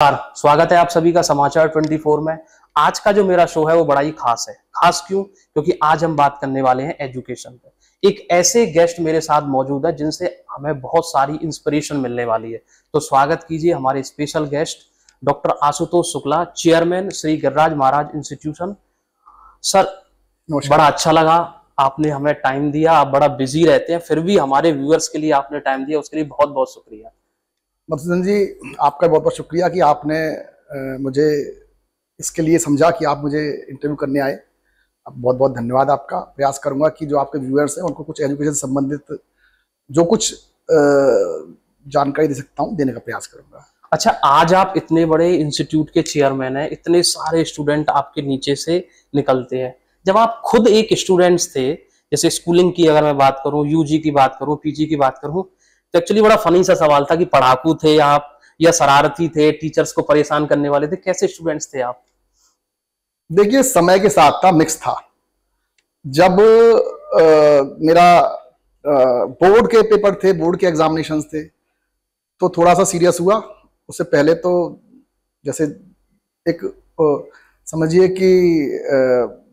स्वागत है आप सभी का समाचार 24 में। आज का जो मेरा शो है वो बड़ा ही खास है। खास क्यों? क्योंकि आज हम बात करने वाले हैं एजुकेशन पे। एक ऐसे गेस्ट मेरे साथ मौजूद है जिनसे हमें बहुत सारी इंस्पिरेशन मिलने वाली है। तो स्वागत कीजिए हमारे special guest doctor Ashutosh Shukla, chairman Shri Giriraj Maharaj institution. Sir, बड़ा अच्छा लगा आपने हमें टाइम दिया। आप बड़ा बिजी रहते हैं, फिर भी हमारे व्यूअर्स के लिए आपने टाइम दिया, उसके लिए बहुत बहुत शुक्रिया। मधुसूदन जी, आपका बहुत बहुत शुक्रिया कि आपने मुझे इसके लिए समझा कि आप मुझे इंटरव्यू करने आए। बहुत बहुत धन्यवाद आपका। प्रयास करूंगा कि जो आपके व्यूअर्स हैं उनको कुछ एजुकेशन से संबंधित जो कुछ जानकारी दे सकता हूं देने का प्रयास करूंगा। अच्छा, आज आप इतने बड़े इंस्टीट्यूट के चेयरमैन हैं, इतने सारे स्टूडेंट आपके नीचे से निकलते हैं। जब आप खुद एक स्टूडेंट्स थे, जैसे स्कूलिंग की अगर मैं बात करूं, यूजी की बात करूं, पीजी की बात करूं, तो एक्चुअली बड़ा फनी सा सवाल था कि पढ़ाकू थे आप या शरारती थे, टीचर्स को परेशान करने वाले थे, कैसे स्टूडेंट्स थे आप? देखिए, समय के साथ था, मिक्स था। जब मेरा बोर्ड के पेपर थे, बोर्ड के एग्जामिनेशंस थे, तो थोड़ा सा सीरियस हुआ। उससे पहले तो जैसे एक समझिए कि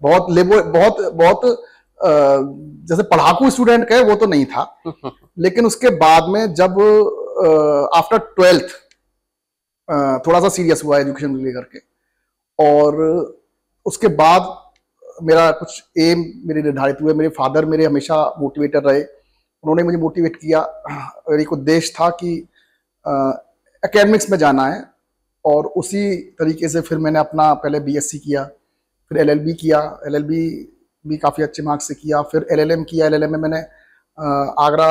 बहुत लेवल बहुत बहुत जैसे पढ़ाकू स्टूडेंट कहे वो तो नहीं था। लेकिन उसके बाद में जब आफ्टर 12th थोड़ा सा सीरियस हुआ एजुकेशन को लेकर के, और उसके बाद मेरा कुछ एम मेरे निर्धारित हुए। मेरे फादर मेरे हमेशा मोटिवेटर रहे, उन्होंने मुझे मोटिवेट किया। और एक उद्देश्य था कि एकेडमिक्स में जाना है, और उसी तरीके से फिर मैंने अपना पहले बीएससी किया, फिर एलएलबी किया। एलएलबी भी काफ़ी अच्छे मार्क्स से किया। फिर एलएलएम किया। एलएलएम में मैंने आगरा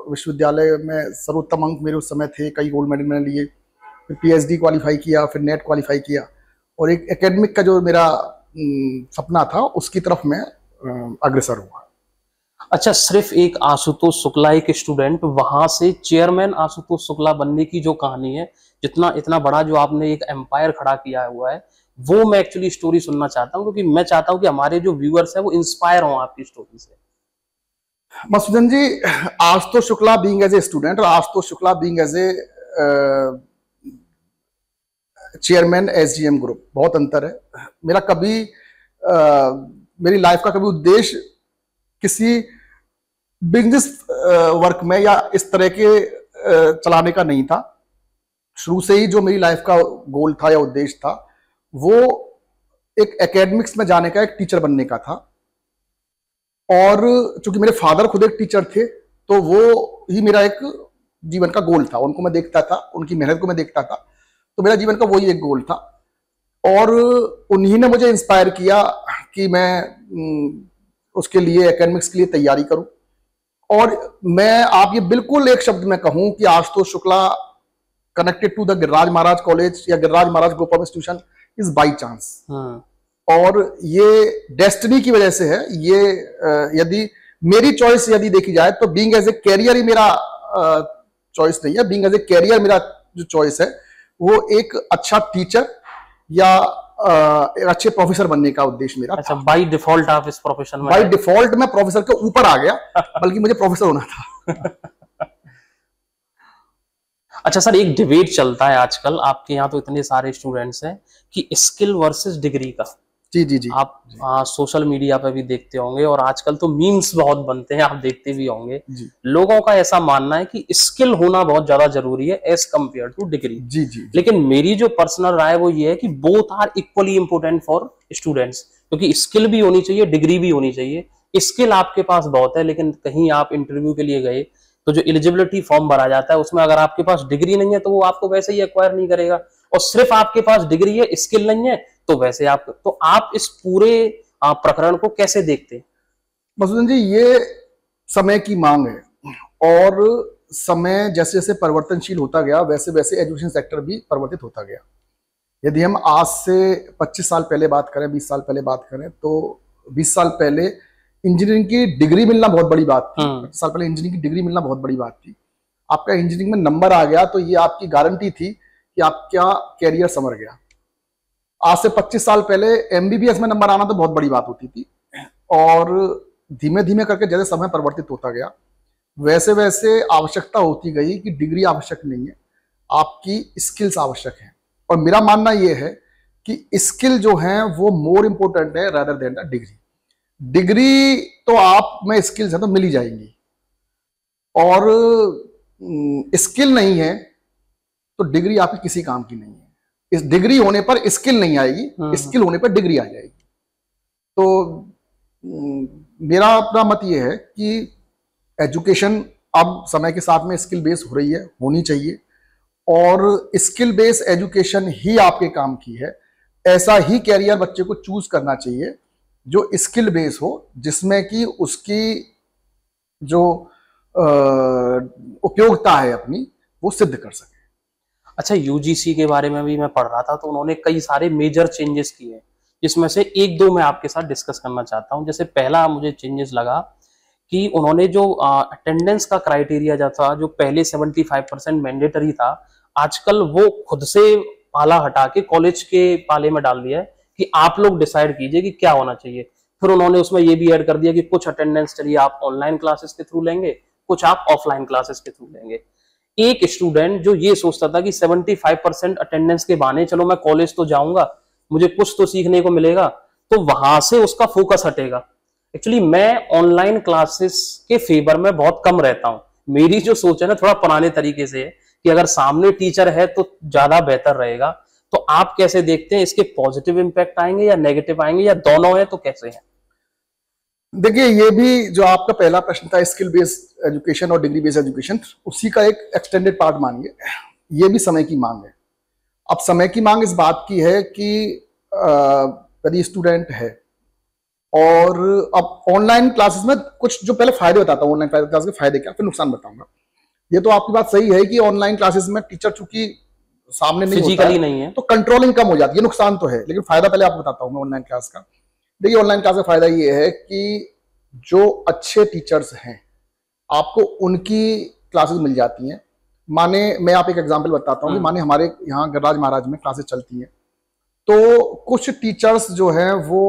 विश्वविद्यालय में सर्वोत्तम अंक मेरे उस समय थे, कई गोल्ड मेडल मैंने लिए। फिर पीएचडी क्वालिफाई किया, फिर नेट क्वालिफाई किया, और एक एकेडमिक का जो मेरा सपना था उसकी तरफ मैं अग्रसर हुआ। अच्छा, सिर्फ एक आशुतोष शुक्ला एक स्टूडेंट, वहां से चेयरमैन आशुतोष शुक्ला बनने की जो कहानी है, जितना इतना बड़ा जो आपने एक एम्पायर खड़ा किया हुआ है, वो मैं एक्चुअली स्टोरी सुनना चाहता हूँ, क्योंकि मैं चाहता हूँ कि हमारे जो व्यूअर्स हैं वो इंस्पायर हों आपकी स्टोरी से। Madhusudan ji, Ashutosh Shukla being as a student और Ashutosh Shukla being as a chairman SGM group, बहुत अंतर है। मेरा कभी मेरी लाइफ का कभी उद्देश्य किसी बिजनेस वर्क में या इस तरह के चलाने का नहीं था। शुरू से ही जो मेरी लाइफ का गोल था या उद्देश्य था वो एक एकेडमिक्स में जाने का, एक टीचर बनने का था। और चूंकि मेरे फादर खुद एक टीचर थे, तो वो ही मेरा एक जीवन का गोल था। उनको मैं देखता था, उनकी मेहनत को मैं देखता था, तो मेरा जीवन का वही एक गोल था। और उन्हीं ने मुझे इंस्पायर किया कि मैं उसके लिए, एकेडमिक्स के लिए तैयारी करूं। और मैं आप ये बिल्कुल एक शब्द में कहूं कि Ashutosh Shukla connected to the Giriraj Maharaj college या Giriraj Maharaj group of institution is by chance. और ये डेस्टिनी की वजह से है। ये यदि मेरी चॉइस यदि देखी जाए तो बीइंग एज ए कैरियर ही मेरा चॉइस नहीं है। बीइंग एज ए कैरियर मेरा जो चॉइस है वो एक अच्छा टीचर या एक अच्छे प्रोफेसर बनने का उद्देश्य मेरा। अच्छा, बाय डिफॉल्ट आप इस प्रोफेशन में? बाय डिफॉल्ट मैं प्रोफेसर के ऊपर आ गया, बल्कि मुझे प्रोफेसर होना था। अच्छा सर, एक डिबेट चलता है आजकल आपके यहाँ, तो इतने सारे स्टूडेंट्स हैं, कि स्किल वर्सेस डिग्री का। जी जी जी। आप सोशल मीडिया पे भी देखते होंगे, और आजकल तो मीम्स बहुत बनते हैं, आप देखते भी होंगे। लोगों का ऐसा मानना है कि स्किल होना बहुत ज्यादा जरूरी है एज कंपेयर टू डिग्री। जी जी। लेकिन मेरी जो पर्सनल राय वो ये है कि both are equally important for students, क्योंकि स्किल भी होनी चाहिए, डिग्री भी होनी चाहिए। स्किल आपके पास बहुत है, लेकिन कहीं आप इंटरव्यू के लिए गए तो जो एलिजिबिलिटी फॉर्म भरा जाता है उसमें अगर आपके पास डिग्री नहीं है तो वो आपको वैसे ही एक्वायर नहीं करेगा। और सिर्फ आपके पास डिग्री है, स्किल नहीं है, तो वैसे आप इस पूरे प्रकरण को कैसे देखते हैं? मधुसूदन जी, ये समय की मांग है, और समय जैसे जैसे परिवर्तनशील होता गया वैसे वैसे एजुकेशन सेक्टर भी परिवर्तित होता गया। यदि हम आज से 25 साल पहले बात करें, 20 साल पहले बात करें, तो 20 साल पहले इंजीनियरिंग की डिग्री मिलना बहुत बड़ी बात थी। 25 साल पहले इंजीनियरिंग की डिग्री मिलना बहुत बड़ी बात थी। आपका इंजीनियरिंग में नंबर आ गया तो ये आपकी गारंटी थी कि आपका कैरियर संवर गया। आज से 25 साल पहले एमबीबीएस में नंबर आना तो बहुत बड़ी बात होती थी। और धीमे धीमे करके जैसे समय परिवर्तित होता गया वैसे वैसे आवश्यकता होती गई कि डिग्री आवश्यक नहीं है, आपकी स्किल्स आवश्यक है। और मेरा मानना ये है कि स्किल जो है वो मोर इंपोर्टेंट है rather than the degree. Degree तो आप में स्किल्स है तो मिल ही जाएंगी, और स्किल नहीं है तो डिग्री आपकी किसी काम की नहीं है। इस डिग्री होने पर स्किल नहीं आएगी, स्किल होने पर डिग्री आ जाएगी। तो मेरा अपना मत ये है कि एजुकेशन अब समय के साथ में स्किल बेस हो रही है, होनी चाहिए, और स्किल बेस एजुकेशन ही आपके काम की है। ऐसा ही कैरियर बच्चे को चूज करना चाहिए जो स्किल बेस हो, जिसमें कि उसकी जो उपयोगिता है अपनी वो सिद्ध कर सके। अच्छा, यूजीसी के बारे में भी मैं पढ़ रहा था, तो उन्होंने कई सारे मेजर चेंजेस किए हैं, जिसमें से एक दो मैं आपके साथ डिस्कस करना चाहता हूं। जैसे पहला मुझे चेंजेस लगा कि उन्होंने जो अटेंडेंस का क्राइटेरिया जो था, जो पहले 75% मैंडेटरी था, आजकल वो खुद से पाला हटा के कॉलेज के पाले में डाल दिया है कि आप लोग डिसाइड कीजिए कि क्या होना चाहिए। फिर उन्होंने उसमें ये भी ऐड कर दिया कि कुछ अटेंडेंस चलिए आप ऑनलाइन क्लासेस के थ्रू लेंगे, कुछ आप ऑफलाइन क्लासेस के थ्रू लेंगे। एक स्टूडेंट जो ये सोचता था कि 75% अटेंडेंस के बहाने चलो मैं कॉलेज तो जाऊंगा, मुझे कुछ तो सीखने को मिलेगा, तो वहां से उसका फोकस हटेगा। एक्चुअली मैं ऑनलाइन क्लासेस के फेवर में बहुत कम रहता हूं। मेरी जो सोच है ना थोड़ा पुराने तरीके से है कि अगर सामने टीचर है तो ज्यादा बेहतर रहेगा। तो आप कैसे देखते हैं, इसके पॉजिटिव इंपैक्ट आएंगे या नेगेटिव आएंगे, या दोनों है तो कैसे है? देखिए, ये भी जो आपका पहला प्रश्न था स्किल बेस्ड एजुकेशन और डिग्री बेस्ड एजुकेशन, उसी का एक एक्सटेंडेड पार्ट मानिए। ये भी समय की मांग है। अब समय की मांग इस बात की है कि यदि स्टूडेंट है और अब ऑनलाइन क्लासेस में कुछ जो पहले फायदे बताता हूँ, ऑनलाइन क्लास के फायदे क्या, फिर नुकसान बताऊंगा। ये तो आपकी बात सही है कि ऑनलाइन क्लासेस में टीचर चूंकि सामने नहीं होता है, नहीं है तो कंट्रोलिंग कम हो जाती है। नुकसान तो है, लेकिन फायदा पहले आपको बताता हूँ मैं ऑनलाइन क्लास का। देखिए, ऑनलाइन क्लास का फायदा ये है कि जो अच्छे टीचर्स हैं आपको उनकी क्लासेस मिल जाती हैं। माने मैं आप एक एग्जांपल बताता हूँ कि माने हमारे यहाँ गणराज महाराज में क्लासेस चलती हैं, तो कुछ टीचर्स जो हैं वो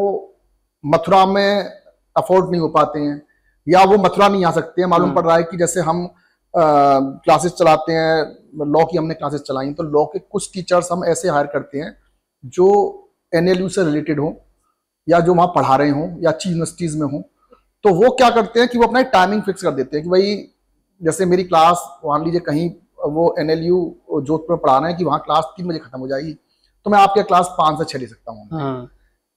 मथुरा में अफोर्ड नहीं हो पाते हैं, या वो मथुरा नहीं आ सकते हैं। मालूम पड़ रहा है कि जैसे हम क्लासेस चलाते हैं, लॉ की हमने क्लासेस चलाई, तो लॉ के कुछ टीचर्स हम ऐसे हायर करते हैं जो NLU से रिलेटेड हो, या जो वहां पढ़ा रहे हों, या अच्छी यूनिवर्सिटीज में हो। तो वो क्या करते हैं कि वो अपना टाइमिंग फिक्स कर देते हैं कि भाई जैसे मेरी क्लास मान लीजिए कहीं वो NLU जोधपुर में पढ़ा रहे हैं कि वहां क्लास 3 बजे खत्म हो जाएगी, तो मैं आपके क्लास 5 से 6 ले सकता हूँ।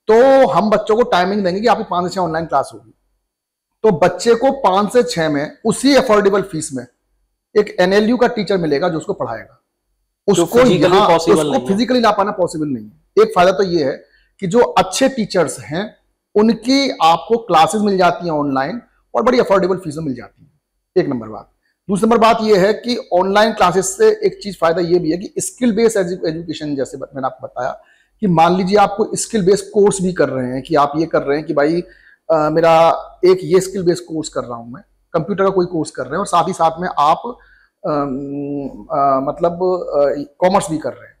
तो हम बच्चों को टाइमिंग देंगे कि आपकी 5 से 6 ऑनलाइन क्लास होगी। तो बच्चे को 5 से 6 में उसी अफोर्डेबल फीस में एक NLU का टीचर मिलेगा जो उसको पढ़ाएगा। उसको फिजिकली ला पाना पॉसिबल नहीं है। एक फायदा तो ये है कि जो अच्छे टीचर्स हैं उनकी आपको क्लासेस मिल जाती हैं ऑनलाइन, और बड़ी अफोर्डेबल फीस में मिल जाती है। एक नंबर बात। दूसरी नंबर बात यह है कि ऑनलाइन क्लासेस से एक चीज फायदा यह भी है कि स्किल बेस्ड एजुकेशन, जैसे मैंने आपको बताया कि मान लीजिए आपको स्किल बेस्ड कोर्स भी कर रहे हैं, कि आप ये कर रहे हैं कि भाई मेरा एक ये स्किल बेस्ड कोर्स कर रहा हूं, मैं कंप्यूटर का कोई कोर्स कर रहे हैं, और साथ ही साथ में आप मतलब कॉमर्स भी कर रहे हैं,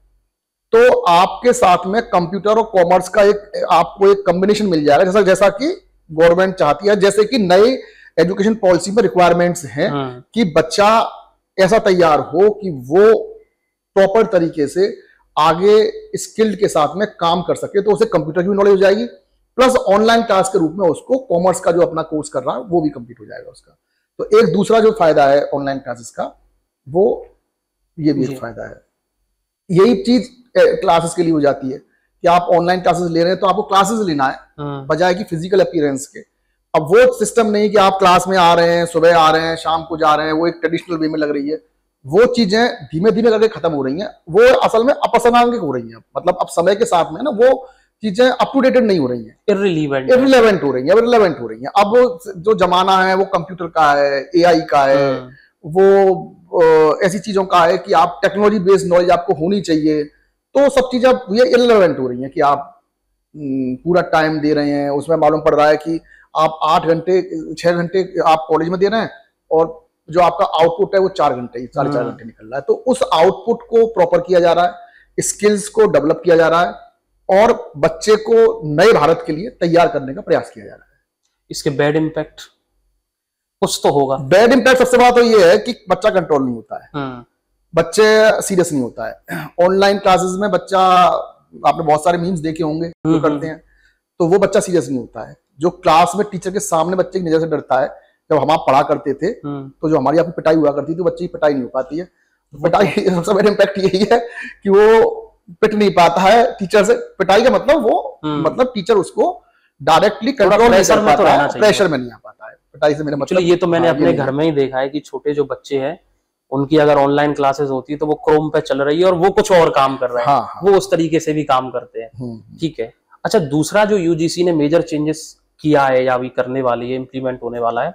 तो आपके साथ में कंप्यूटर और कॉमर्स का एक आपको एक कॉम्बिनेशन मिल जाएगा, जैसा कि गवर्नमेंट चाहती है, जैसे कि नए एजुकेशन पॉलिसी में रिक्वायरमेंट्स हैं कि बच्चा ऐसा तैयार हो कि वो प्रॉपर तरीके से आगे स्किल्ड के साथ में काम कर सके। तो उसे कंप्यूटर की भी नॉलेज हो जाएगी, प्लस ऑनलाइन क्लास के रूप में उसको कॉमर्स का जो अपना कोर्स कर रहा है वो भी कंप्लीट हो जाएगा उसका। तो एक दूसरा जो फायदा है ऑनलाइन क्लासेस का, वो ये भी एक फायदा है। यही चीज क्लासेस के लिए हो जाती है कि आप ऑनलाइन क्लासेस ले रहे हैं तो आपको क्लासेस लेना है बजाय कि फिजिकल अपीयरेंस के। अब वो सिस्टम नहीं कि आप क्लास में आ रहे हैं, सुबह आ रहे हैं, शाम को जा रहे हैं, वो एक ट्रेडिशनल वे में लग रही है। वो चीजें धीमे धीमे करके खत्म हो रही हैं, वो असल में अपसमांगिक हो रही हैं। मतलब अब समय के साथ में ना वो चीजें अप टू डेटेड नहीं हो रही हैं, इररिलेवेंट हो रही हैं, इररिलेवेंट हो रही हैं। अब जो जमाना है वो कंप्यूटर का है, AI का है, वो ऐसी चीजों का है कि आप टेक्नोलॉजी बेस्ड नॉलेज आपको होनी चाहिए। तो सब चीजें अब ये इररिलेवेंट हो रही हैं कि आप पूरा टाइम दे रहे हैं, उसमें मालूम पड़ रहा है कि आप 8 घंटे 6 घंटे आप कॉलेज में दे रहे हैं, और जो आपका आउटपुट है वो 4 घंटे 4.5 घंटे निकल रहा है। तो उस आउटपुट को प्रॉपर किया जा रहा है, स्किल्स को डेवलप किया जा रहा है, और बच्चे को नए भारत के लिए तैयार करने का प्रयास किया जा रहा है। इसके बैड इंपैक्ट कुछ तो होगा। बैड इंपैक्ट सबसे बड़ा तो ये है कि बच्चा कंट्रोल नहीं होता है। बच्चे सीरियस नहीं होता है। ऑनलाइन क्लासेस में बच्चा, आपने बहुत सारे मीम्स देखे होंगे जो करते हैं, तो वो बच्चा सीरियस नहीं होता है। जो क्लास में टीचर के सामने बच्चे की नजर से डरता है, जब हम आप पढ़ा करते थे तो जो हमारी आपकी पिटाई हुआ करती थी, बच्चे की पिटाई नहीं हो पाती है। पिटाई सबसे बड़ा इम्पैक्ट यही है कि वो पिट नहीं पाता है टीचर से। पिटाई का मतलब वो मतलब टीचर उसको डायरेक्टली कंट्रोल नहीं कर पाता है, प्रेशर में नहीं आ पाता है। पिटाई से मेरा मतलब ये तो मैंने अपने घर में ही देखा है कि छोटे जो बच्चे हैं उनकी अगर ऑनलाइन क्लासेस होती है तो वो क्रोम पे चल रही है और वो कुछ और काम कर रहे हैं। हाँ, वो उस तरीके से भी काम करते हैं। ठीक है। अच्छा, दूसरा जो यूजीसी ने मेजर चेंजेस किया है या अभी करने वाली है, इंप्लीमेंट होने वाला है,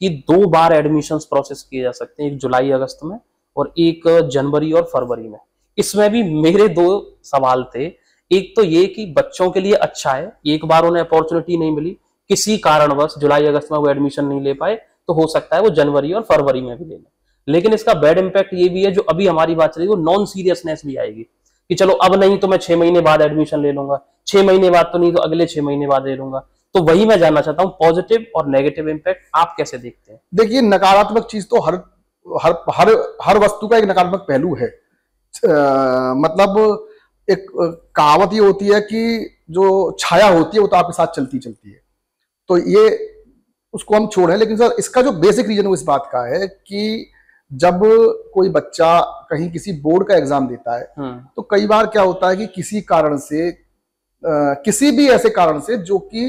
कि 2 बार एडमिशंस प्रोसेस किए जा सकते हैं, एक जुलाई अगस्त में और एक जनवरी और फरवरी में। इसमें भी मेरे 2 सवाल थे। एक तो ये कि बच्चों के लिए अच्छा है, एक बार उन्हें अपॉर्चुनिटी नहीं मिली, किसी कारणवश जुलाई अगस्त में वो एडमिशन नहीं ले पाए, तो हो सकता है वो जनवरी और फरवरी में भी ले लें। लेकिन इसका बैड इंपैक्ट ये भी है, जो अभी हमारी बात चलेगी, वो नॉन सीरियसनेस भी आएगी कि चलो अब नहीं तो मैं 6 महीने बाद एडमिशन ले लूंगा, 6 महीने बाद तो नहीं तो अगले 6 महीने बाद ले लूंगा। तो वही मैं जानना चाहता हूँ, पॉजिटिव और नेगेटिव इंपैक्ट आप कैसे देखते हैं? देखिए, नकारात्मक चीज तो हर हर हर हर वस्तु का एक नकारात्मक पहलू है। मतलब एक कहावत ये होती है कि जो छाया होती है वो तो आपके साथ चलती चलती है, तो ये उसको हम छोड़ें। लेकिन सर, इसका जो बेसिक रीजन वो इस बात का है कि जब कोई बच्चा कहीं किसी बोर्ड का एग्जाम देता है, तो कई बार क्या होता है कि किसी कारण से, किसी भी ऐसे कारण से जो कि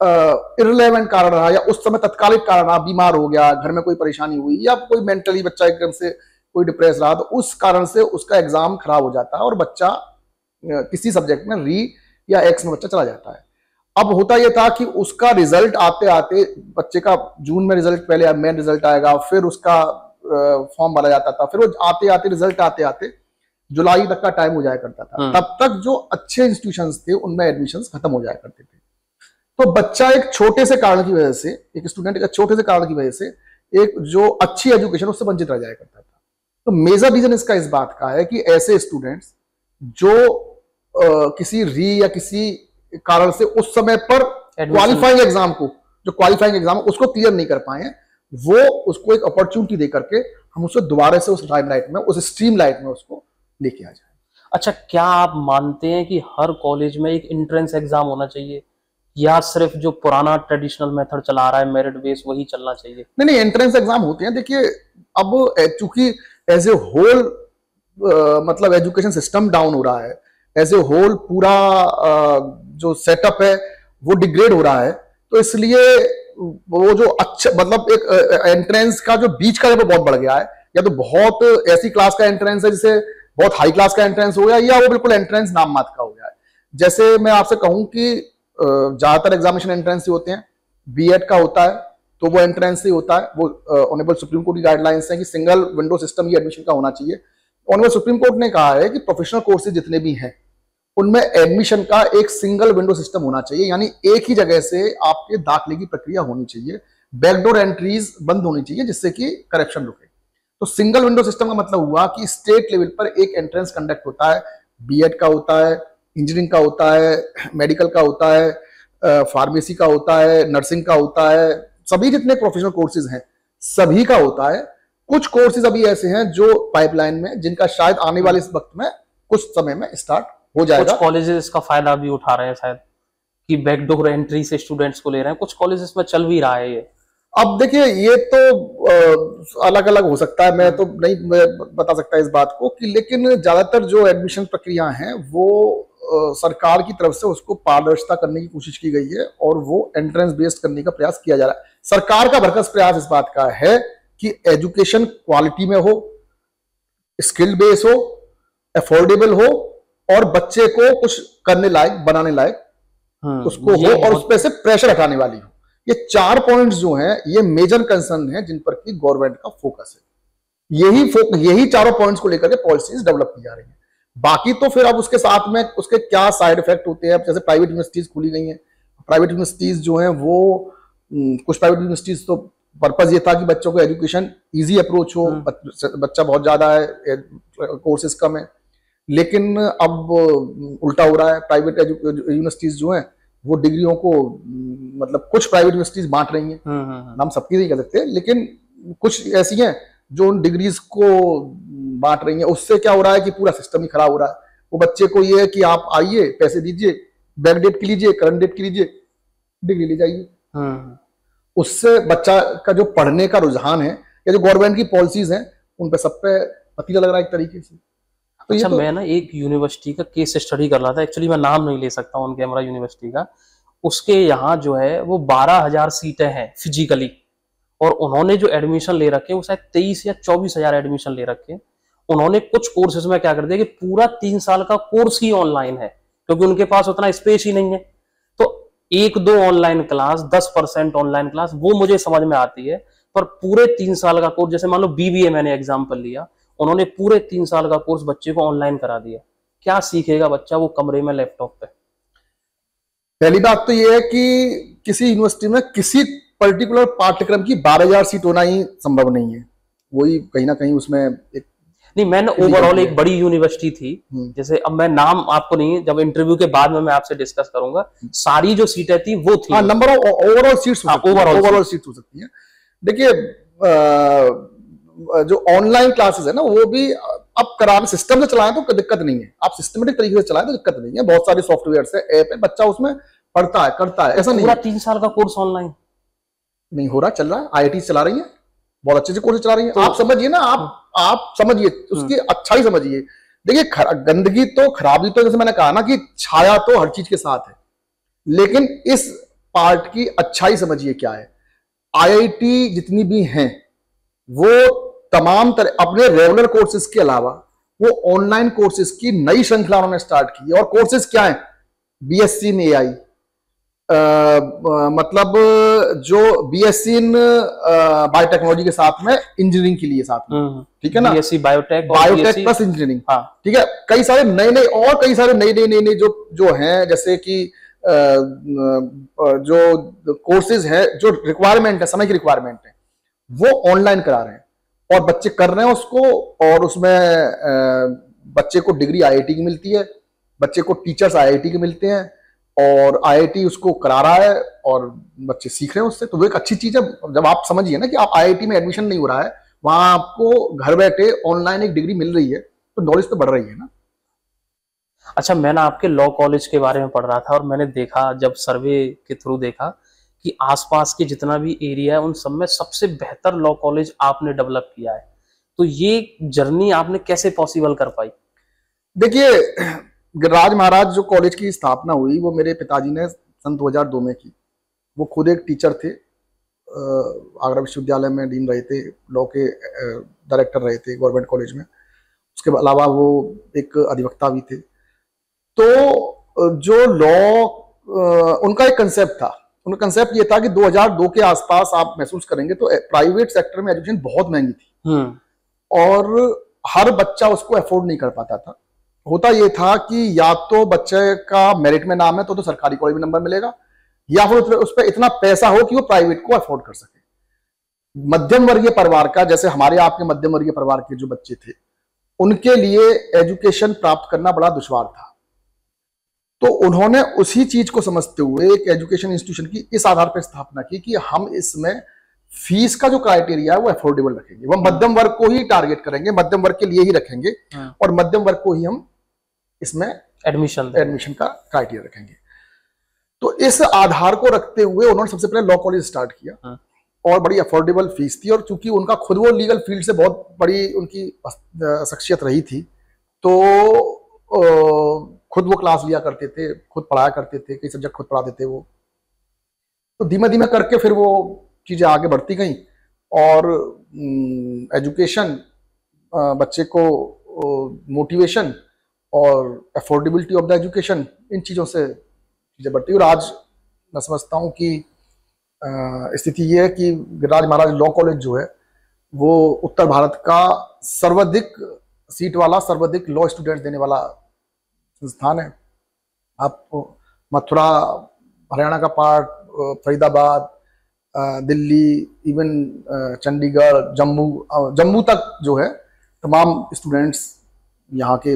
इररिलेवेंट कारण रहा या उस समय तत्कालिक कारण रहा, बीमार हो गया, घर में कोई परेशानी हुई या कोई मेंटली बच्चा एकदम से कोई डिप्रेस रहा, तो उस कारण से उसका एग्जाम खराब हो जाता है और बच्चा किसी सब्जेक्ट में री या एक्स में बच्चा चला जाता है। अब होता यह था कि उसका रिजल्ट आते आते, बच्चे का जून में रिजल्ट, पहले मेन रिजल्ट आएगा, फिर उसका फॉर्म भरा जाता था, फिर वो आते आते रिजल्ट आते आते जुलाई तक का टाइम हो जाया करता था। तब तक जो अच्छे इंस्टीट्यूशंस थे उनमें एडमिशंस खत्म हो जाया करते थे। तो बच्चा एक छोटे से कारण की वजह से, एक स्टूडेंट एक छोटे से कारण की वजह से एक जो अच्छी एजुकेशन उससे वंचित रह जाया करता था। तो मेजर रीजन इसका इस बात का है कि ऐसे स्टूडेंट्स जो किसी री या किसी कारण से उस समय पर क्वालिफाइंग एग्जाम को, जो क्वालिफाइंग एग्जाम उसको क्लियर नहीं कर पाए हैं, वो उसको एक अपॉर्चुनिटी दे करके हम उसको दोबारा से उस लाइमलाइट में, उस स्ट्रीम लाइट में उसको लेके आ जाए। अच्छा, क्या आप मानते हैं कि हर कॉलेज में एक एंट्रेंस एग्जाम होना चाहिए या सिर्फ जो पुराना ट्रेडिशनल मेथड चला रहा है मेरिट बेस वही चलना चाहिए? नहीं, एंट्रेंस एग्जाम होते हैं। देखिए, अब चूंकि एज ए होल मतलब एजुकेशन सिस्टम डाउन हो रहा है, एज ए होल पूरा जो सेटअप है वो डिग्रेड हो रहा है, तो इसलिए वो जो अच्छा मतलब एक एंट्रेंस का जो बीच का वो बहुत बढ़ गया है। या तो बहुत ऐसी क्लास का एंट्रेंस है जिसे बहुत हाई क्लास का एंट्रेंस हो गया, या वो बिल्कुल एंट्रेंस नाम मात्र का हो गया है। जैसे मैं आपसे कहूं कि ज्यादातर एग्जामिनेशन एंट्रेंस ही होते हैं। बीएड का होता है तो वो एंट्रेंस ही होता है। वो ऑनरेबल सुप्रीम कोर्ट की गाइडलाइंस है कि सिंगल विंडो सिस्टम ही एडमिशन का होना चाहिए। ऑनरेबल सुप्रीम कोर्ट ने कहा है कि प्रोफेशनल कोर्सेज जितने भी हैं उनमें एडमिशन का एक सिंगल विंडो सिस्टम होना चाहिए, यानी एक ही जगह से आपके दाखिले की प्रक्रिया होनी चाहिए, बैकडोर एंट्रीज बंद होनी चाहिए जिससे कि करप्शन रुके। तो सिंगल विंडो सिस्टम का मतलब हुआ कि स्टेट लेवल पर एक एंट्रेंस कंडक्ट होता है। बीएड का होता है, इंजीनियरिंग का होता है, मेडिकल का होता है, फार्मेसी का होता है, नर्सिंग का होता है, सभी जितने प्रोफेशनल कोर्सेज हैं सभी का होता है। कुछ कोर्सेज अभी ऐसे हैं जो पाइपलाइन में, जिनका शायद आने वाले इस वक्त में कुछ समय में स्टार्ट हो जाएगा। कुछ कॉलेजेस इसका फायदा भी उठा रहे हैं शायद कि बैकडोर एंट्री से स्टूडेंट्स को ले रहे हैं, कुछ कॉलेजेस में चल भी रहा है ये। अब देखिए, ये तो अलग अलग हो सकता है, मैं तो नहीं बता सकता इस बात को कि, लेकिन ज्यादातर जो एडमिशन प्रक्रिया हैं वो सरकार की तरफ से उसको पारदर्शिता करने की कोशिश की गई है और वो एंट्रेंस बेस्ड करने का प्रयास किया जा रहा है। सरकार का भरकस प्रयास इस बात का है कि एजुकेशन क्वालिटी में हो, स्किल बेस हो, अफोर्डेबल हो और बच्चे को कुछ करने लायक, बनाने लायक उसको हो, और उस पर से प्रेशर हटाने वाली हो। ये 4 पॉइंट्स जो हैं ये मेजर कंसर्न है जिन पर की गवर्नमेंट का फोकस है। यही चारों पॉइंट्स को लेकर के पॉलिसीज डेवलप की जा रही हैं। बाकी तो फिर अब उसके साथ में उसके क्या साइड इफेक्ट होते हैं। जैसे प्राइवेट यूनिवर्सिटीज खुली गई हैं, प्राइवेट यूनिवर्सिटीज जो हैं वो कुछ प्राइवेट यूनिवर्सिटीज तो पर्पज ये था कि बच्चों को एजुकेशन इजी अप्रोच हो, बच्चा बहुत ज्यादा है, कोर्सेज कम है, लेकिन अब उल्टा हो रहा है। प्राइवेट यूनिवर्सिटीज जो हैं वो डिग्रियों को मतलब कुछ प्राइवेट यूनिवर्सिटीज बांट रही हैं, हम सबकी नहीं कह सकते, लेकिन कुछ ऐसी हैं जो उन डिग्रीज को बांट रही हैं, उससे क्या हो रहा है कि पूरा सिस्टम ही खराब हो रहा है। वो बच्चे को ये है कि आप आइए, पैसे दीजिए, बैक डेट की लीजिए, करंट डेट की लीजिए, डिग्री ले जाइए। उससे बच्चा का जो पढ़ने का रुझान है या जो गवर्नमेंट की पॉलिसीज हैं उन पे सब पे पतीला लग रहा है एक तरीके से। तो अच्छा, ये तो मैं ना एक यूनिवर्सिटी का केस स्टडी कर रहा था, एक्चुअली मैं नाम नहीं ले सकता ऑन कैमरा यूनिवर्सिटी का। उसके यहाँ जो है वो 12,000 सीटें हैं फिजिकली, और उन्होंने जो एडमिशन ले रखे हैं वो शायद 23 या 24,000 एडमिशन ले रखे हैं। उन्होंने कुछ कोर्सेज में क्या कर दिया कि पूरा 3 साल का कोर्स ही ऑनलाइन है, क्योंकि उनके पास उतना स्पेस ही नहीं है। तो 1-2 ऑनलाइन क्लास, 10% ऑनलाइन क्लास, वो मुझे समझ में आती है, पर पूरे 3 साल का कोर्स, जैसे मान लो बीबीए मैंने एग्जाम्पल लिया, उन्होंने पूरे 3 साल का कोर्स बच्चे को ऑनलाइन करा दिया। क्या सीखेगा बच्चा वो कमरे में लैपटॉप पे? पहली बात तो ये है कि किसी यूनिवर्सिटी में किसी पर्टिकुलर पाठ्यक्रम की 12,000 सीट होना ही संभव नहीं है। वही कहीं ना कहीं उसमें एक नहीं, मैंने ओवरऑल एक बड़ी यूनिवर्सिटी थी, जैसे अब मैं नाम आपको नहीं, जब इंटरव्यू के बाद में मैं आपसे डिस्कस करूंगा, सारी जो सीटें थी वो थी। हाँ, number of overall seats overall seats हो सकती हैं। देखिए, जो ऑनलाइन क्लासेस है ना, वो भी अब कराने सिस्टम से चलाएं तो दिक्कत नहीं है, आप सिस्टमेटिक तरीके से चलाएं तो दिक्कत नहीं है। बहुत सारे सॉफ्टवेयर है, ऐप है, बच्चा उसमें पढ़ता है, करता है, ऐसा नहीं पूरा 3 साल का कोर्स ऑनलाइन नहीं हो रहा, चल रहा है। आईआईटी चला रही है, बहुत अच्छे से कोर्स चला रही है। आप समझिए ना, आप समझिए उसकी अच्छाई समझिए। देखिए, गंदगी तो, खराबी तो, जैसे मैंने कहा ना कि छाया तो हर चीज के साथ है, लेकिन इस पार्ट की अच्छाई समझिए क्या है। आईआईटी जितनी भी हैं वो तमाम तरह अपने रेगुलर कोर्सेज के अलावा वो ऑनलाइन कोर्सेज की नई श्रृंखला उन्होंने स्टार्ट की है। और कोर्सेज क्या है? बीएससी इन एआई, मतलब जो बीएससी इन बायोटेक्नोलॉजी के साथ में इंजीनियरिंग के लिए साथ में, ठीक है ना, बीएससी बायोटेक प्लस इंजीनियरिंग, हाँ ठीक है। कई सारे नए जो हैं, जैसे कि जो कोर्सेज है, जो रिक्वायरमेंट है, समय की रिक्वायरमेंट है, वो ऑनलाइन करा रहे हैं और बच्चे कर रहे हैं उसको। और उसमें बच्चे को डिग्री आईआईटी की मिलती है, बच्चे को टीचर्स आईआईटी के मिलते हैं, और आईआईटी उसको करा रहा है और बच्चे सीख रहे हैं उससे। तो वो एक अच्छी चीज है। जब आप समझिए ना कि आप आईआईटी में एडमिशन नहीं हो रहा है, वहां आपको घर बैठे ऑनलाइन एक डिग्री मिल रही है, तो नॉलेज तो बढ़ रही है ना। अच्छा, मैं ना आपके लॉ कॉलेज के बारे में पढ़ रहा था और मैंने देखा, जब सर्वे के थ्रू देखा कि आसपास के जितना भी एरिया है उन सब में सबसे बेहतर लॉ कॉलेज आपने डेवलप किया है। तो ये जर्नी आपने कैसे पॉसिबल कर पाई? देखिए, गिरिराज महाराज जो कॉलेज की स्थापना हुई वो मेरे पिताजी ने सन 2002 में की। वो खुद एक टीचर थे, आगरा विश्वविद्यालय में डीन रहे थे, लॉ के डायरेक्टर रहे थे गवर्नमेंट कॉलेज में। उसके अलावा वो एक अधिवक्ता भी थे। तो जो लॉ, उनका एक कंसेप्ट था, उनका कंसेप्ट ये था कि 2002 के आसपास आप महसूस करेंगे तो प्राइवेट सेक्टर में एजुकेशन बहुत महंगी थी और हर बच्चा उसको अफोर्ड नहीं कर पाता था। होता ये था कि या तो बच्चे का मेरिट में नाम है तो सरकारी कॉलेज में नंबर मिलेगा, या फिर उस पर इतना पैसा हो कि वो प्राइवेट को अफोर्ड कर सके। मध्यम वर्गीय परिवार का, जैसे हमारे आपके मध्यम वर्गीय परिवार के जो बच्चे थे, उनके लिए एजुकेशन प्राप्त करना बड़ा दुश्वार था। तो उन्होंने उसी चीज को समझते हुए एक एजुकेशन इंस्टीट्यूशन की इस आधार पर स्थापना की कि हम इसमें फीस का जो क्राइटेरिया है वो अफोर्डेबल रखेंगे, वो मध्यम वर्ग को ही टारगेट करेंगे, मध्यम वर्ग के लिए ही रखेंगे और मध्यम वर्ग को ही हम इसमें एडमिशन का क्राइटेरिया रखेंगे। तो इस आधार को रखते हुए उन्होंने सबसे पहले लॉ कॉलेज स्टार्ट किया और बड़ी अफोर्डेबल फीस थी। और चूंकि उनका खुद वो लीगल फील्ड से बहुत बड़ी उनकी शख्सियत रही थी, तो खुद वो क्लास लिया करते थे, खुद पढ़ाया करते थे, कई सब्जेक्ट खुद पढ़ाते थे वो। तो धीमे धीमे करके फिर वो चीजें आगे बढ़ती गई और एजुकेशन, बच्चे को मोटिवेशन और अफोर्डेबिलिटी ऑफ द एजुकेशन, इन चीजों से चीजें बढ़ती। और आज मैं समझता हूँ कि स्थिति ये है कि गिरिराज महाराज लॉ कॉलेज जो है वो उत्तर भारत का सर्वाधिक सीट वाला, सर्वाधिक लॉ स्टूडेंट देने वाला संस्थान है। आप मथुरा, हरियाणा का पार्ट, फरीदाबाद, दिल्ली, इवन चंडीगढ़, जम्मू तक जो है तमाम स्टूडेंट्स यहाँ के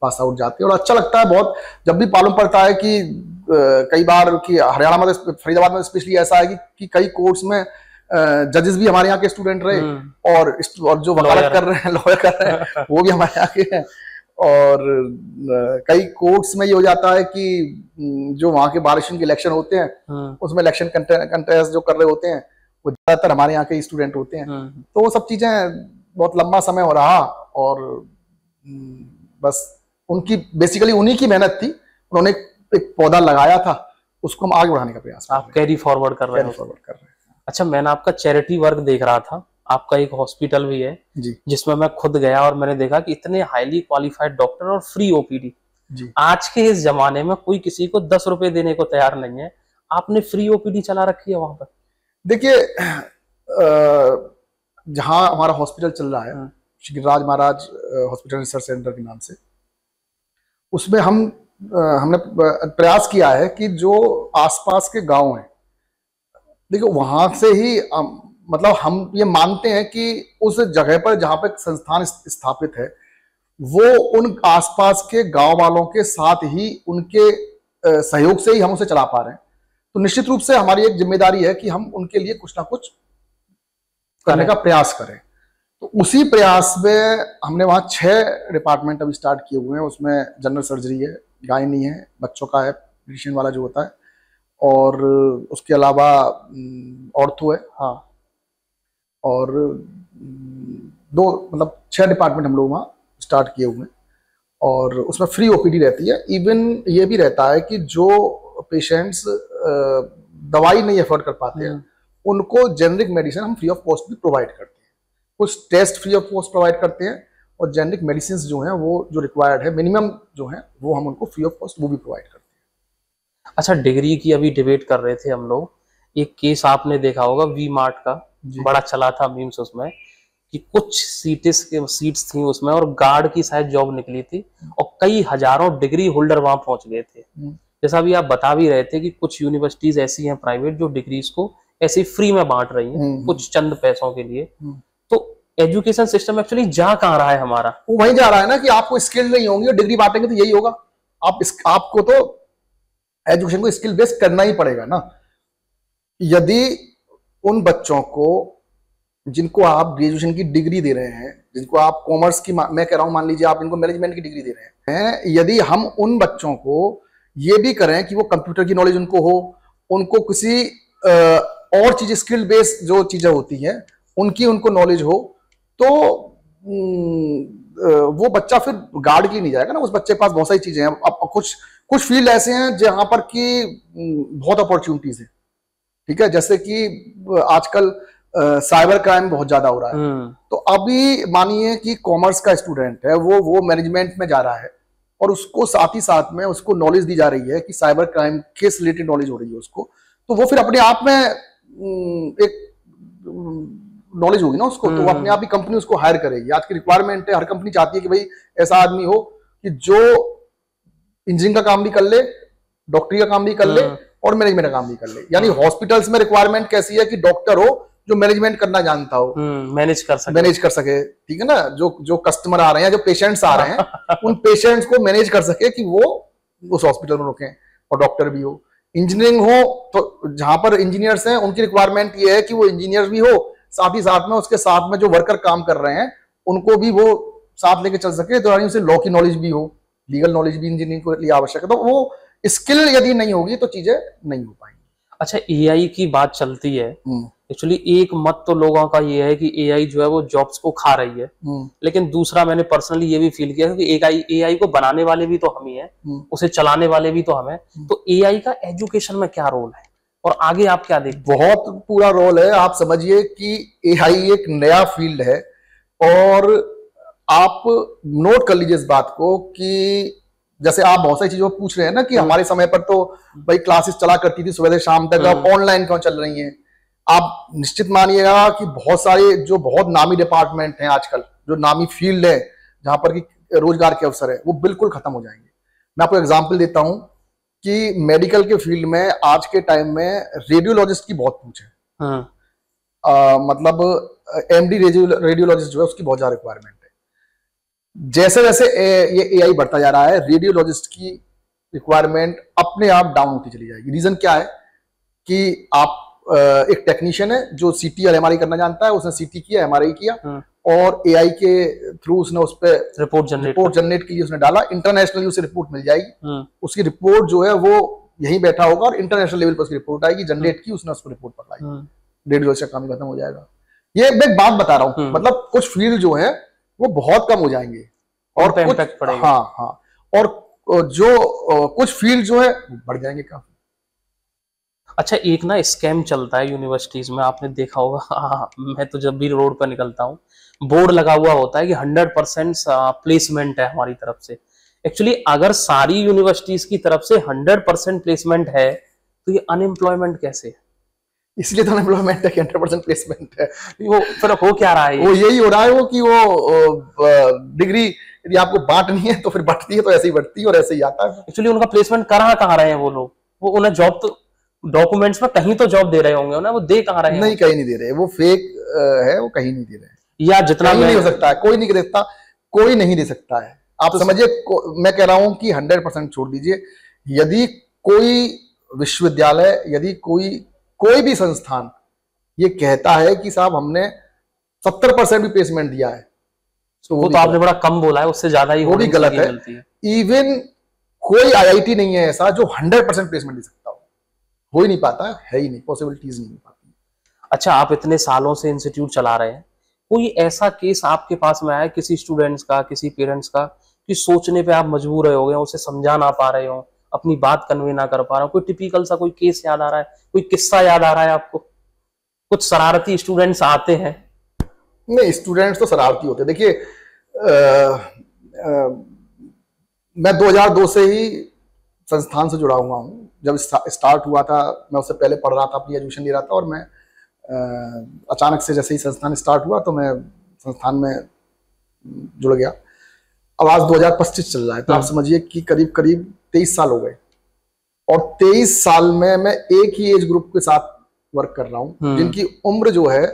पास आउट जाते हैं। और अच्छा लगता है बहुत जब भी मालूम पड़ता है कि कई बार कि हरियाणा में, फरीदाबाद में स्पेशली ऐसा है कि कई कोर्स में जजेस भी हमारे यहाँ के स्टूडेंट रहे, और जो वकालत कर रहे हैं, लॉयर कर रहे हैं, वो भी हमारे यहाँ के हैं। और कई कोर्ट्स में ये हो जाता है कि जो वहाँ के बार के इलेक्शन होते हैं, उसमें इलेक्शन कंटेस्ट जो कर रहे होते हैं वो ज्यादातर हमारे यहाँ के स्टूडेंट होते हैं। तो वो सब चीजें बहुत लंबा समय हो रहा, और बस उनकी बेसिकली उन्हीं की मेहनत थी, उन्होंने एक पौधा लगाया था, उसको हम आगे बढ़ाने का प्रयास आप कैरी फॉरवर्ड कर रहे हैं। अच्छा, मैंने आपका चैरिटी वर्क देख रहा था, आपका एक हॉस्पिटल भी है जी, जिसमें मैं खुद गया और मैंने देखा कि इतने हाईली क्वालिफाइड डॉक्टर और फ्री ओपीडी। आज के इस जमाने में कोई किसी को 10 रुपए देने को तैयार नहीं है, आपने फ्री ओपीडी चला रखी है वहां पर। देखिए, जहां हमारा हॉस्पिटल चल रहा है, श्री गिरिराज महाराज हॉस्पिटल रिसर्च सेंटर के नाम से, उसमें हमने प्रयास किया है कि जो आसपास के गांव हैं, देखिए वहां से ही मतलब हम ये मानते हैं कि उस जगह पर जहां पर संस्थान स्थापित है, वो उन आसपास के गांव वालों के साथ ही, उनके सहयोग से ही हम उसे चला पा रहे हैं। तो निश्चित रूप से हमारी एक जिम्मेदारी है कि हम उनके लिए कुछ ना कुछ करने का प्रयास करें। तो उसी प्रयास में हमने वहां 6 डिपार्टमेंट अभी स्टार्ट किए हुए हैं। उसमें जनरल सर्जरी है, गायनी है, बच्चों का है, पीडियाट्रिशियन वाला जो होता है, और उसके अलावा ऑर्थो है, हाँ, और 6 डिपार्टमेंट हम लोग वहाँ स्टार्ट किए हुए हैं। और उसमें फ्री ओपीडी रहती है। इवन ये भी रहता है कि जो पेशेंट्स दवाई नहीं अफोर्ड कर पाते हैं, उनको जेनरिक मेडिसिन हम फ्री ऑफ कॉस्ट भी प्रोवाइड करते हैं। कुछ test free of cost provide करते हैं, और जेनरिक मेडिसिन जो हैं वो जो रिक्वायर्ड है मिनिमम जो है वो हम उनको फ्री ऑफ कॉस्ट वो भी प्रोवाइड करते हैं। अच्छा, डिग्री की अभी डिबेट कर रहे थे हम लोग, एक केस आपने देखा होगा वी मार्ट का, बड़ा चला था मीम्स उसमें, कि कुछ सीट्स थी उसमें और गार्ड की शायद जॉब निकली थी और कई हजारों डिग्री होल्डर वहां पहुंच गए थे। जैसा भी आप बता भी रहे थे कि कुछ यूनिवर्सिटीज ऐसी हैं प्राइवेट जो डिग्रीज को ऐसे फ्री में बांट रही हैं कुछ चंद पैसों के लिए। तो एजुकेशन सिस्टम एक्चुअली जा कहाँ रहा है हमारा? वो वहीं जा रहा है ना कि आपको स्किल नहीं होंगी और डिग्री बांटेंगे तो यही होगा। आपको तो एजुकेशन को स्किल बेस्ड करना ही पड़ेगा ना। यदि उन बच्चों को जिनको आप ग्रेजुएशन की डिग्री दे रहे हैं, जिनको आप कॉमर्स की, मैं कह रहा हूं मान लीजिए आप इनको मैनेजमेंट की डिग्री दे रहे हैं, यदि हम उन बच्चों को ये भी करें कि वो कंप्यूटर की नॉलेज उनको हो, उनको किसी और चीज स्किल बेस्ड जो चीजें होती हैं उनकी उनको नॉलेज हो, तो वो बच्चा फिर गार्ड के लिए नहीं जाएगा ना। उस बच्चे के पास बहुत सारी चीजें हैं। अब कुछ फील्ड ऐसे हैं जहां पर कि बहुत अपॉर्चुनिटीज है, ठीक है, जैसे कि आजकल साइबर क्राइम बहुत ज्यादा हो रहा है। तो अभी मानिए कि कॉमर्स का स्टूडेंट है, वो मैनेजमेंट में जा रहा है और उसको साथ ही साथ में उसको नॉलेज दी जा रही है कि साइबर क्राइम के रिलेटेड नॉलेज हो रही है उसको, तो वो फिर अपने आप में एक नॉलेज होगी ना उसको, तो वो अपने आप ही कंपनी उसको हायर करेगी। आज की रिक्वायरमेंट है, हर कंपनी चाहती है कि भाई ऐसा आदमी हो कि जो इंजीनियरिंग का काम भी कर ले, डॉक्टरी का काम भी कर ले और मैनेजमेंट का काम भी कर ले। यानी हॉस्पिटल्स में रिक्वायरमेंट कैसी है कि डॉक्टर हो जो मैनेजमेंट करना जानता हो, मैनेज कर सके, ठीक है ना। जो कस्टमर आ रहे हैं, जो पेशेंट्स आ रहे हैं उन पेशेंट्स को मैनेज कर सके कि वो उस हॉस्पिटल में रुके, और डॉक्टर भी हो। इंजीनियरिंग हो तो जहां पर इंजीनियर्स हैं उनकी रिक्वायरमेंट ये है कि वो इंजीनियर भी हो, साथ ही साथ में उसके साथ में जो वर्कर काम कर रहे हैं उनको भी वो साथ लेके चल सके, तो यानी उसे लॉ की नॉलेज भी हो, लीगल नॉलेज भी इंजीनियरिंग के लिए आवश्यक है। तो वो स्किल यदि नहीं होगी तो चीजें नहीं हो पाएंगी। अच्छा, एआई की बात चलती है, एक्चुअली एक मत तो लोगों का ये है कि एआई जो है वो जॉब्स को खा रही है, लेकिन दूसरा मैंने पर्सनली ये भी फील किया कि एआई को बनाने वाले भी तो हम ही हैं, उसे चलाने वाले भी तो हम हैं। तो एआई का एजुकेशन में क्या रोल है और आगे आप क्या देखते हैं? बहुत पूरा रोल है। आप समझिए कि एआई एक नया फील्ड है, और आप नोट कर लीजिए इस बात को कि जैसे आप बहुत सारी चीजों पूछ रहे हैं ना कि हमारे समय पर तो भाई क्लासेस चला करती थी सुबह से शाम तक, अब ऑनलाइन क्यों चल रही हैं। आप निश्चित मानिएगा कि बहुत सारे जो बहुत नामी डिपार्टमेंट हैं आजकल, जो नामी फील्ड है जहां पर कि रोजगार के अवसर है, वो बिल्कुल खत्म हो जाएंगे। मैं आपको एग्जांपल देता हूं कि मेडिकल के फील्ड में आज के टाइम में रेडियोलॉजिस्ट की बहुत पूछ है। मतलब एमडी रेडियोलॉजिस्ट जो है उसकी बहुत ज्यादा रिक्वायरमेंट है। जैसे जैसे ये एआई बढ़ता जा रहा है, रेडियोलॉजिस्ट की रिक्वायरमेंट अपने आप डाउन होती चली जाएगी। रीजन क्या है कि आप एक टेक्नीशियन है जो सीटी और एमआरआई करना जानता है, उसने सीटी किया, एमआरआई किया, और एआई के थ्रू उसने उस पर रिपोर्ट जनरेट के लिए उसने डाला। इंटरनेशनली उसे रिपोर्ट मिल जाएगी, उसकी रिपोर्ट जो है वो यहीं बैठा होगा और इंटरनेशनल लेवल पर उसकी रिपोर्ट आएगी, जनरेट की, उसने उसको रिपोर्ट पकड़ाई, 1.5 वर्ष का काम खत्म हो जाएगा। ये मैं एक बात बता रहा हूँ, मतलब कुछ फील्ड जो है वो बहुत कम हो जाएंगे और कुछ, हाँ, और जो कुछ फील्ड जो है बढ़ जाएंगे काफी। अच्छा, एक ना स्कैम चलता है यूनिवर्सिटीज में, आपने देखा होगा। मैं तो जब भी रोड पर निकलता हूँ, बोर्ड लगा हुआ होता है कि 100% प्लेसमेंट है हमारी तरफ से। एक्चुअली अगर सारी यूनिवर्सिटीज की तरफ से 100% प्लेसमेंट है तो ये अनएम्प्लॉयमेंट कैसे है? इसलिए तो अनएम्प्लॉयमेंट है कि 100% प्लेसमेंट है। वो फिर हो क्या रहा है? वो यही हो रहा है वो कि वो डिग्री यदि आपको बांटनी है तो फिर बढ़ती है, तो ऐसे ही बढ़ती है और ऐसे ही आता है। एक्चुअली उनका प्लेसमेंट कहाँ रहे हैं वो लोग? वो उन्हें जॉब तो डॉक्यूमेंट्स में कहीं तो जॉब दे रहे होंगे ना, वो दे कहाँ रहे हैं? नहीं, कहीं नहीं दे रहे, वो फेक है, वो कहीं नहीं दे रहे। या जितना नहीं हो सकता है, कोई नहीं देता, कोई नहीं दे सकता है। आप तो समझिए, मैं कह रहा हूं कि 100% छोड़ दीजिए, यदि कोई विश्वविद्यालय, यदि कोई भी संस्थान ये कहता है कि साहब हमने 70% भी प्लेसमेंट दिया है, तो वो तो आपने बड़ा कम बोला है, उससे ज्यादा ही वो भी गलत है। इवन कोई आईआईटी नहीं है ऐसा जो 100% प्लेसमेंट दे सकता हो, हो ही नहीं पाता है ही नहीं, पॉसिबिलिटीज नहीं हो पाती। अच्छा, आप इतने सालों से इंस्टीट्यूट चला रहे हैं, कोई ऐसा केस आपके पास में आया किसी स्टूडेंट्स का, किसी पेरेंट्स का, कि सोचने पे आप मजबूर रहे हो, उसे समझा ना पा रहे हो, अपनी बात कन्वे ना कर पा रहे हो? कोई टिपिकल सा कोई केस याद आ रहा है, कोई किस्सा याद आ रहा है आपको? कुछ शरारती स्टूडेंट्स आते हैं? नहीं, स्टूडेंट्स तो शरारती होते हैं। देखिए, मैं 2002 से ही संस्थान से जुड़ा हुआ हूँ। जब स्टार्ट हुआ था, मैं उससे पहले पढ़ रहा था, अपनी एजुकेशन ले रहा था, और मैं अचानक से जैसे ही संस्थान स्टार्ट हुआ तो मैं संस्थान में जुड़ गया। अब आज 2025 चल रहा है, तो आप समझिए कि करीब करीब 23 साल हो गए, और 23 साल में मैं एक ही एज ग्रुप के साथ वर्क कर रहा हूँ, जिनकी उम्र जो है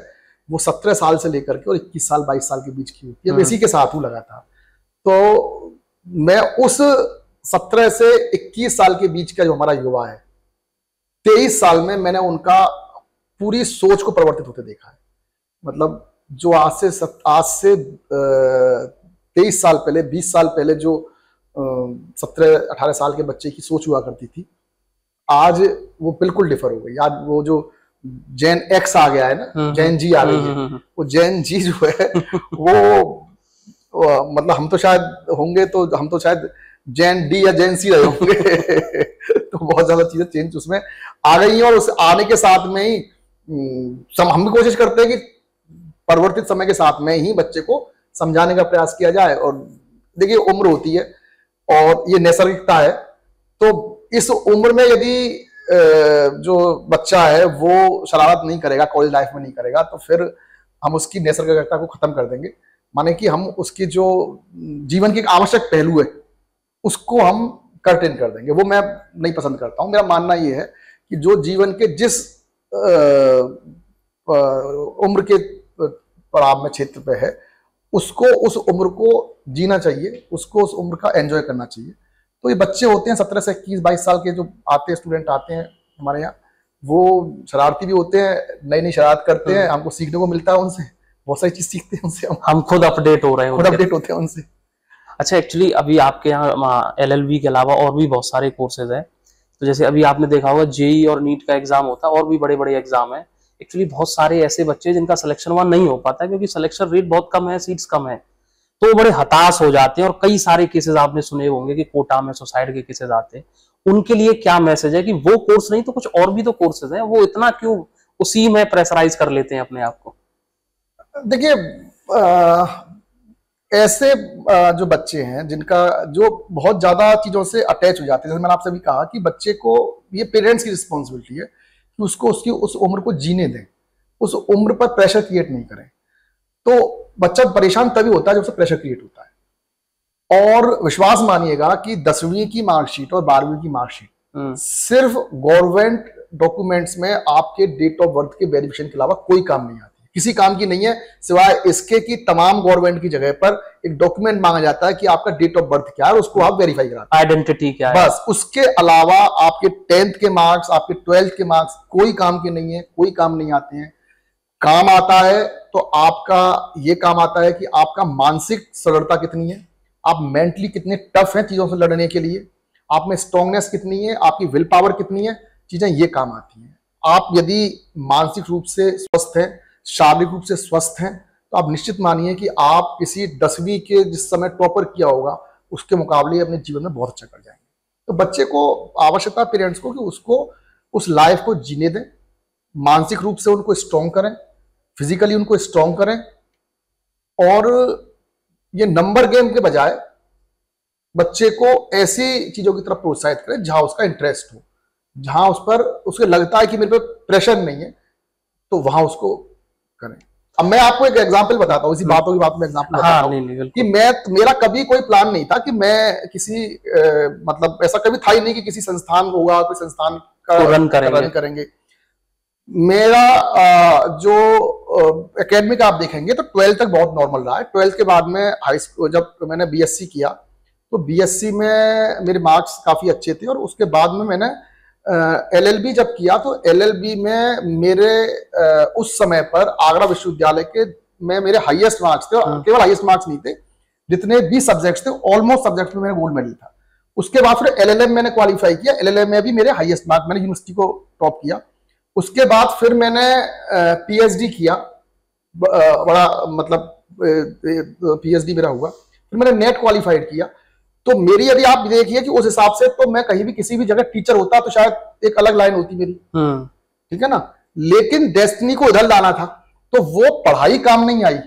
वो 17 साल से लेकर के और 21 साल 22 साल के बीच की होती है। इसी के साथ हूँ लगातार। तो मैं उस 17 से 21 साल के बीच का जो हमारा युवा है, 23 साल में मैंने उनका पूरी सोच को परिवर्तित होते देखा है। मतलब जो आज से 23 साल पहले, 20 साल पहले जो 17-18 साल के बच्चे की सोच हुआ करती थी, आज वो बिल्कुल डिफर हो गई। आज वो जो जेन एक्स आ गया है ना, जेन जी आ गई है, वो जेन जी जो है वो मतलब हम तो शायद जेन डी या जेन सी रहे होंगे। तो बहुत ज्यादा चीजें चेंज उसमें आ गई हैं, और उस आने के साथ में ही हम भी कोशिश करते हैं कि परिवर्तित समय के साथ में ही बच्चे को समझाने का प्रयास किया जाए। और देखिए, उम्र होती है और ये नैसर्गिकता है, तो इस उम्र में यदि जो बच्चा है वो शरारत नहीं करेगा, कॉलेज लाइफ में नहीं करेगा, तो फिर हम उसकी नैसर्गिकता को खत्म कर देंगे। माने कि हम उसकी जो जीवन की एक आवश्यक पहलू है उसको हम कर्टेन कर देंगे। वो मैं नहीं पसंद करता हूं। मेरा मानना ये है कि जो जीवन के जिस उम्र के पड़ाव में, क्षेत्र पे है, उसको उस उम्र को जीना चाहिए, उसको उस उम्र का एंजॉय करना चाहिए। तो ये बच्चे होते हैं 17 से 21-22 साल के जो आते हैं, स्टूडेंट आते हैं हमारे यहाँ, वो शरारती भी होते हैं, नई नई शरारत करते हैं, हमको सीखने को मिलता है उनसे, बहुत सारी चीज सीखते हैं उनसे, हम खुद अपडेट हो रहे हैं, खुद अपडेट होते हैं उनसे। अच्छा, एक्चुअली अभी आपके यहाँ LLB के अलावा और भी बहुत सारे कोर्सेज हैं। तो जैसे अभी आपने देखा होगा जेई और नीट का एग्जाम होता है, और भी बड़े बड़े एग्जाम है। एक्चुअली बहुत सारे ऐसे बच्चे जिनका सिलेक्शन वहां नहीं हो पाता है क्योंकि सिलेक्शन रेट बहुत कम है, सीट्स कम है, तो वो बड़े हताश हो जाते हैं। और कई सारे केसेस आपने सुने होंगे कि कोटा में सुसाइड के केसेस आते हैं। उनके लिए क्या मैसेज है कि वो कोर्स नहीं तो कुछ और भी तो कोर्सेज हैं, वो इतना क्यों उसी में प्रेशराइज कर लेते हैं अपने आप को? देखिए, ऐसे जो बच्चे हैं जिनका जो बहुत ज्यादा चीजों से अटैच हो जाते हैं, जैसे मैंने आपसे भी कहा कि बच्चे को, ये पेरेंट्स की रिस्पॉन्सिबिलिटी है कि उसको उसकी उस उम्र को जीने दें, उस उम्र पर प्रेशर क्रिएट नहीं करें। तो बच्चा परेशान तभी होता है जब उसे प्रेशर क्रिएट होता है। और विश्वास मानिएगा कि 10वीं की मार्कशीट और 12वीं की मार्कशीट सिर्फ गवर्नमेंट डॉक्यूमेंट्स में आपके डेट ऑफ बर्थ के वेरिफिकेशन के अलावा कोई काम नहीं आती, किसी काम की नहीं है, सिवाय इसके कि तमाम गवर्नमेंट की जगह पर एक डॉक्यूमेंट मांगा जाता है कि आपका डेट ऑफ बर्थ क्या है और उसको आप वेरीफाई कराते हैं, आइडेंटिटी क्या है। बस उसके अलावा आपके 10th के मार्क्स, आपके 12th के मार्क्स कोई काम के नहीं है, कोई काम नहीं आते हैं। काम आता है तो आपका ये काम आता है कि आपका मानसिक सदृढ़ता कितनी है, आप मेंटली कितने टफ हैं चीजों से लड़ने के लिए, आप में स्ट्रांगनेस कितनी है, आपकी विल पावर कितनी है, चीजें ये काम आती हैं। आप यदि मानसिक रूप से स्वस्थ हैं, शारीरिक रूप से स्वस्थ हैं, तो आप निश्चित मानिए कि आप किसी 10वीं के जिस समय टॉपर किया होगा उसके मुकाबले अपने जीवन में बहुत अच्छा कर जाएंगे। तो बच्चे को आवश्यकता पेरेंट्स को कि उसको उस लाइफ को जीने दें, मानसिक रूप से उनको स्ट्रॉन्ग करें, फिजिकली उनको स्ट्रॉन्ग करें, और ये नंबर गेम के बजाय बच्चे को ऐसी चीजों की तरफ प्रोत्साहित करें जहां उसका इंटरेस्ट हो, जहां उस पर उसको लगता है कि मेरे पे प्रेशर नहीं है, तो वहां उसको करें। अब मैं आपको एक एग्जांपल बताता हूँ, इसी बातों की बात में एग्जांपल बताता हूँ कि मेरा कभी कोई प्लान नहीं था कि मैं किसी मतलब ऐसा कभी था ही नहीं कि किसी संस्थान होगा, कोई संस्थान का रन करेंगे। मेरा जो एकेडमिक आप देखेंगे तो 12th तक बहुत नॉर्मल रहा है। 12th के बाद में हाई स्कूल जब मैंने बीएससी किया तो बीएससी में मेरे मार्क्स काफी अच्छे थे, और उसके बाद में मैंने एलएलबी जब किया तो एलएलबी में मेरे उस समय पर आगरा विश्वविद्यालय के में मेरे हाईएस्ट मार्क्स थे, और केवल हाईएस्ट मार्क्स नहीं थे, जितने भी सब्जेक्ट्स थे ऑलमोस्ट सब्जेक्ट्स में मेरा गोल्ड मेडल था। उसके बाद फिर एलएलएम मैंने क्वालिफाई किया, एलएलएम में भी मेरे हाईएस्ट मार्क्स, मैंने यूनिवर्सिटी को टॉप किया। उसके बाद फिर मैंने पीएचडी किया, बड़ा मतलब पीएचडी मेरा हुआ, फिर मैंने नेट क्वालिफाइड किया। तो मेरी यदि आप देखिए कि उस हिसाब से तो मैं कहीं भी किसी भी जगह टीचर होता तो शायद एक अलग लाइन होती मेरी, ठीक है ना, लेकिन डेस्टिनी को इधर लाना था, तो वो पढ़ाई काम नहीं आई।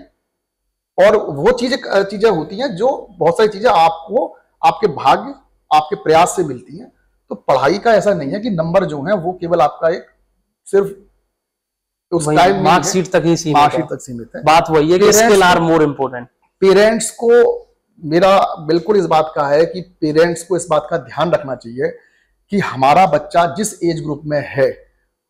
और वो चीजें होती हैं जो बहुत सारी चीजें आपको आपके भाग्य, आपके प्रयास से मिलती हैं। तो पढ़ाई का ऐसा नहीं है कि नंबर जो है वो केवल आपका एक सिर्फ उस टाइम मार्कशीट तक ही सीमित है। बात वही है कि skill are more important. Parents को मेरा बिल्कुल इस बात का है कि पेरेंट्स को इस बात का ध्यान रखना चाहिए कि हमारा बच्चा जिस एज ग्रुप में है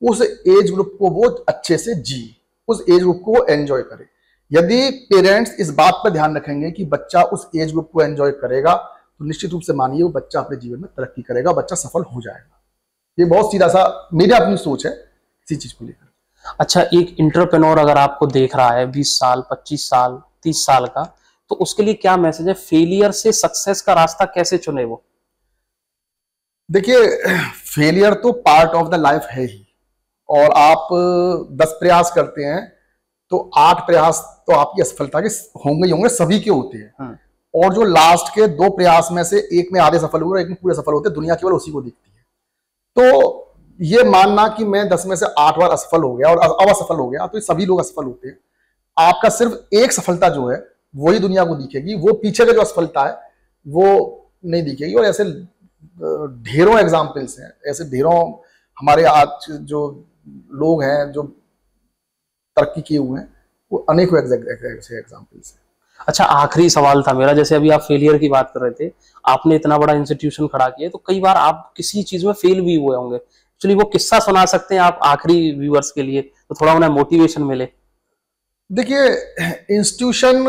उस एज ग्रुप को वो अच्छे से जी, उस एज ग्रुप को वो एंजॉय करे। यदि पेरेंट्स इस बात पर ध्यान रखेंगे कि बच्चा उस एज ग्रुप को एंजॉय करेगा तो निश्चित रूप से मानिए वो बच्चा अपने जीवन में तरक्की करेगा, बच्चा सफल हो जाएगा। ये बहुत सीधा सा मेरी अपनी सोच है इसी चीज को लेकर। अच्छा, एक इंटरप्रेन्योर अगर आपको देख रहा है 20 साल, 25 साल, 30 साल का, तो उसके लिए क्या मैसेज है? फेलियर से सक्सेस का रास्ता कैसे चुने वो? देखिए, फेलियर तो पार्ट ऑफ द लाइफ है ही, और आप 10 प्रयास करते हैं तो 8 प्रयास तो आपकी असफलता के होंगे ही होंगे, सभी के होते हैं। और जो लास्ट के 2 प्रयास में से एक में आधे सफल हुए, एक में पूरे सफल होते, दुनिया केवल उसी को दिखती है। तो ये मानना कि मैं 10 में से 8 बार असफल हो गया और अब असफल हो गया, तो सभी लोग असफल होते हैं। आपका सिर्फ एक सफलता जो है वही दुनिया को दिखेगी, वो पीछे का जो असफलता है वो नहीं दिखेगी। और ऐसे ढेरों एग्जाम्पल्स हैं, ऐसे ढेरों हमारे आज जो लोग हैं जो तरक्की किए हुए हैं, वो अनेकों ऐसे एग्जाम्पल्स हैं। अच्छा, आखिरी सवाल था मेरा, जैसे अभी आप फेलियर की बात कर रहे थे, आपने इतना बड़ा इंस्टीट्यूशन खड़ा किया, तो कई बार आप किसी चीज में फेल भी हुए होंगे, एक्चुअली वो किस्सा सुना सकते हैं आप आखिरी व्यूअर्स के लिए, तो थोड़ा उन्हें मोटिवेशन मिले? देखिए, इंस्टीट्यूशन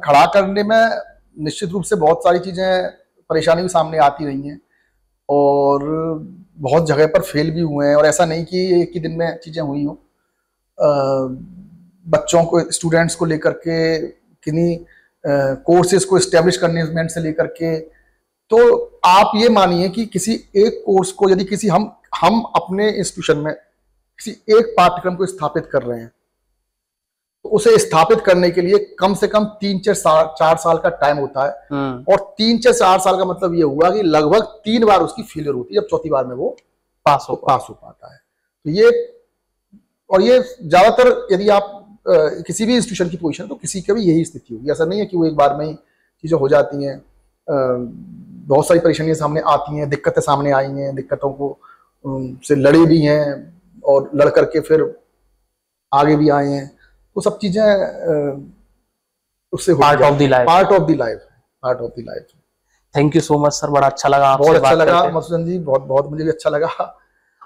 खड़ा करने में निश्चित रूप से बहुत सारी चीजें परेशानी भी सामने आती रही हैं, और बहुत जगह पर फेल भी हुए हैं, और ऐसा नहीं कि एक ही दिन में चीजें हुई हों। बच्चों को, स्टूडेंट्स को लेकर के, किन्हीं कोर्सेज को एस्टेब्लिश करने से लेकर के, तो आप ये मानिए कि किसी एक कोर्स को यदि किसी हम अपने इंस्टीट्यूशन में किसी एक पाठ्यक्रम को स्थापित कर रहे हैं, तो उसे स्थापित करने के लिए कम से कम 3-4 साल का टाइम होता है। और 3-4 साल का मतलब ये हुआ कि लगभग 3 बार उसकी फेलियर होती है, जब चौथी बार में वो पास हो पाता है। तो ये ज्यादातर यदि आप किसी भी इंस्टीट्यूशन की पोजीशन, तो किसी की भी यही स्थिति होगी। ऐसा नहीं है कि वो एक बार में ही चीजें हो जाती हैं। बहुत सारी परेशानियां सामने आती हैं, दिक्कतें सामने आई हैं, दिक्कतों को से लड़े भी हैं, और लड़ करके फिर आगे भी आए हैं। तो सब चीजें उससे part of the life. Thank you so much sir, बड़ा अच्छा लगा आपसे बहुत अच्छा लगा मधुसूदन जी, बहुत मुझे भी अच्छा लगा।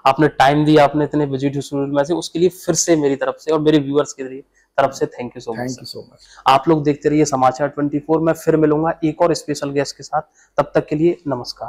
आपने टाइम दिया, आपने इतने बिजी शेड्यूल में से, उसके लिए फिर से मेरी तरफ से और मेरे व्यूअर्स की तरफ से thank you so much. Thank you so much. आप लोग देखते रहिए समाचार 24। मैं फिर मिलूंगा एक और स्पेशल गेस्ट के साथ, तब तक के लिए नमस्कार।